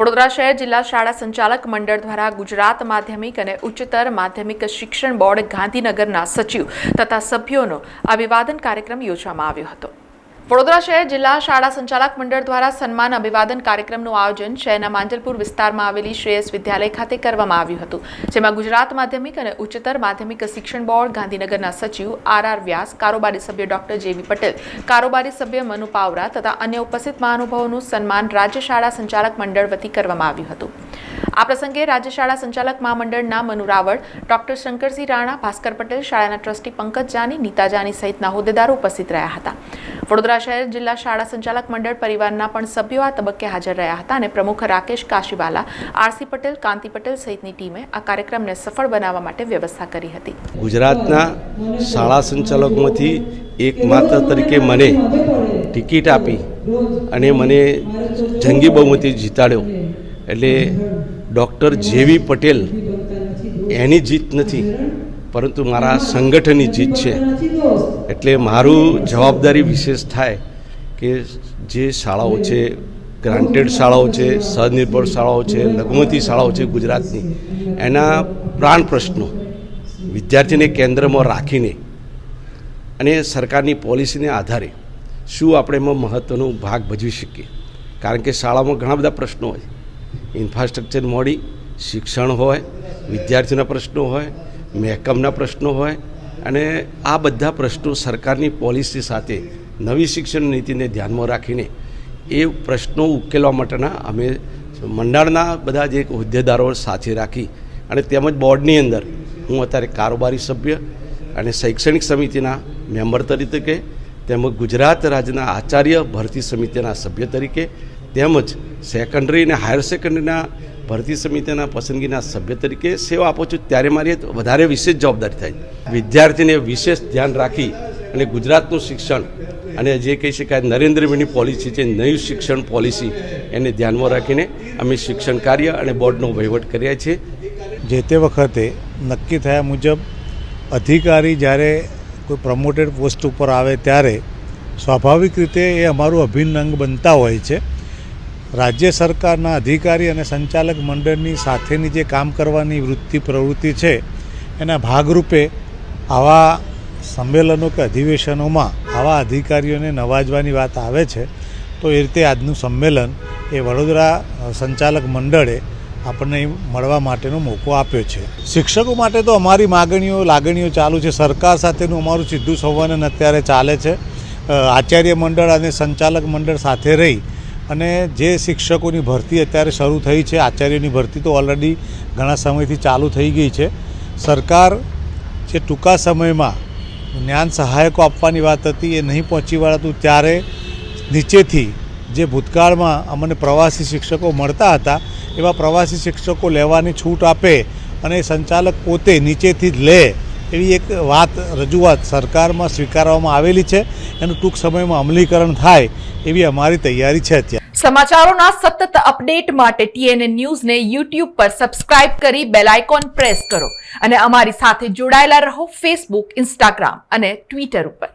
વડોદરા શહેર જિલ્લા શાળા સંચાલક મંડળ દ્વારા ગુજરાત માધ્યમિક અને ઉચ્ચતર માધ્યમિક શિક્ષણ બોર્ડ ગાંધીનગરના સચિવ તથા સભ્યોનો અભિવાદન કાર્યક્રમ યોજવામાં આવ્યો હતો। વડોદરા શહેર જિલ્લા શાળા સંચાલક મંડળ દ્વારા સન્માન અભિવાદન કાર્યક્રમનું આયોજન શહેરના માંજલપુર વિસ્તારમાં આવેલી શ્રેયસ વિદ્યાલય ખાતે કરવામાં આવ્યું હતું, જેમાં ગુજરાત માધ્યમિક અને ઉચ્ચતર માધ્યમિક શિક્ષણ બોર્ડ ગાંધીનગરના સચિવ આર વ્યાસ, કારોબારી સભ્ય ડોક્ટર જેવી પટેલ, કારોબારી સભ્ય મનુ પાવરા તથા અન્ય ઉપસ્થિત મહાનુભાવોનું સન્માન રાજ્ય શાળા સંચાલક મંડળ વતી કરવામાં આવ્યું હતું। આ પ્રસંગે રાજ્ય શાળા સંચાલક મહામંડળના મનુ રાવળ, ડોક્ટર શંકરસિંહ રાણા, ભાસ્કર પટેલ, શાળાના ટ્રસ્ટી પંકજ જાની, નીતા જાની સહિતના હોદ્દેદારો ઉપસ્થિત રહ્યા હતા। વડોદરા શહેર જિલ્લા શાળા સંચાલક મંડળ પરિવારના પણ સભ્યો આ તબક્કે હાજર રહ્યા હતા અને પ્રમુખ રાકેશ કાશીવાલા, આરસી પટેલ, કાંતિ પટેલ સહિતની ટીમે આ કાર્યક્રમને સફળ બનાવવા માટે વ્યવસ્થા કરી હતી। ગુજરાતના શાળા સંચાલકોમાંથી એકમાત્ર તરીકે મને ટિકિટ આપી અને મને જંગી બહુમતી જીતાડ્યો એટલે ડૉક્ટર જેવી પટેલ એની જીત નથી, પરંતુ મારા સંગઠનની જીત છે। એટલે મારું જવાબદારી વિશેષ થાય કે જે શાળાઓ છે, ગ્રાન્ટેડ શાળાઓ છે, સ્વનિર્ભર શાળાઓ છે, લઘુમતી શાળાઓ છે ગુજરાતની, એના પ્રાણ પ્રશ્નો વિદ્યાર્થીને કેન્દ્રમાં રાખીને અને સરકારની પોલિસીને આધારે શું આપણે એમાં મહત્ત્વનો ભાગ ભજવી શકીએ। કારણ કે શાળામાં ઘણા બધા પ્રશ્નો હોય, ઇન્ફ્રાસ્ટ્રક્ચર મોડી, શિક્ષણ હોય, વિદ્યાર્થીઓના પ્રશ્નો હોય, મહેકમના પ્રશ્નો હોય, અને આ બધા પ્રશ્નો સરકારની પોલિસી સાથે નવી શિક્ષણ નીતિને ધ્યાનમાં રાખીને એ પ્રશ્નો ઉકેલવા માટેના અમે મંડળના બધા જે હોદ્દેદારો સાથે રાખી અને તેમજ બોર્ડની અંદર હું અત્યારે કારોબારી સભ્ય અને શૈક્ષણિક સમિતિના મેમ્બર તરીકે, તેમજ ગુજરાત રાજ્યના આચાર્ય ભરતી સમિતિના સભ્ય તરીકે, તેમજ સેકન્ડરી અને હાયર સેકન્ડરીના ભરતી સમિતિના પસંદગીના સભ્ય તરીકે સેવા આપું છું। ત્યારે મારી વધારે વિશેષ જવાબદારી થાય, વિદ્યાર્થીને વિશેષ ધ્યાન રાખી અને ગુજરાતનું શિક્ષણ અને જે કહી શકાય નરેન્દ્રભાઈની પોલિસી છે, નવી શિક્ષણ પોલિસી, એને ધ્યાનમાં રાખીને અમે શિક્ષણ કાર્ય અને બોર્ડનો વહીવટ કર્યા છીએ। જે તે વખતે નક્કી થયા મુજબ અધિકારી જ્યારે કોઈ પ્રમોટેડ પોસ્ટ ઉપર આવે ત્યારે સ્વાભાવિક રીતે એ અમારું અભિન્ન અંગ બનતા હોય છે। રાજ્ય સરકારના અધિકારી અને સંચાલક મંડળની સાથેની જે કામ કરવાની પ્રવૃત્તિ છે એના ભાગરૂપે આવા સંમેલનો કે અધિવેશનોમાં આવા અધિકારીઓને નવાજવાની વાત આવે છે। તો એ રીતે આજનું સંમેલન એ વડોદરા સંચાલક મંડળે આપણને મળવા માટેનો મોકો આપ્યો છે। શિક્ષકો માટે તો અમારી લાગણીઓ ચાલુ છે। સરકાર સાથેનું અમારું સીધું સંવાદન અત્યારે ચાલે છે। આચાર્ય મંડળ અને સંચાલક મંડળ સાથે રહી અને જે શિક્ષકોની ભરતી અત્યારે શરૂ થઈ છે, આચાર્યોની ભરતી તો ઓલરેડી ઘણા સમયથી ચાલુ થઈ ગઈ છે। સરકાર જે ટૂંકા સમયમાં જ્ઞાન સહાયકો આપવાની વાત હતી એ નહીં પહોંચી વળાતું, ત્યારે નીચેથી જે ભૂતકાળમાં અમને પ્રવાસી શિક્ષકો મળતા હતા એવા પ્રવાસી શિક્ષકો લેવાની છૂટ આપે અને સંચાલક પોતે નીચેથી જ લે એવી એક રજૂઆત સરકારમાં સ્વીકારવામાં આવેલી છે। એનું ટૂંક સમયમાં અમલીકરણ થાય એવી અમારી તૈયારી છે। અત્યારે સમાચારોના સતત અપડેટ માટે TNN ન્યૂઝને YouTube પર સબસ્ક્રાઇબ કરી બેલ આઇકોન પ્રેસ કરો અને અમારી સાથે જોડાયેલા રહો Facebook, Instagram અને Twitter ઉપર।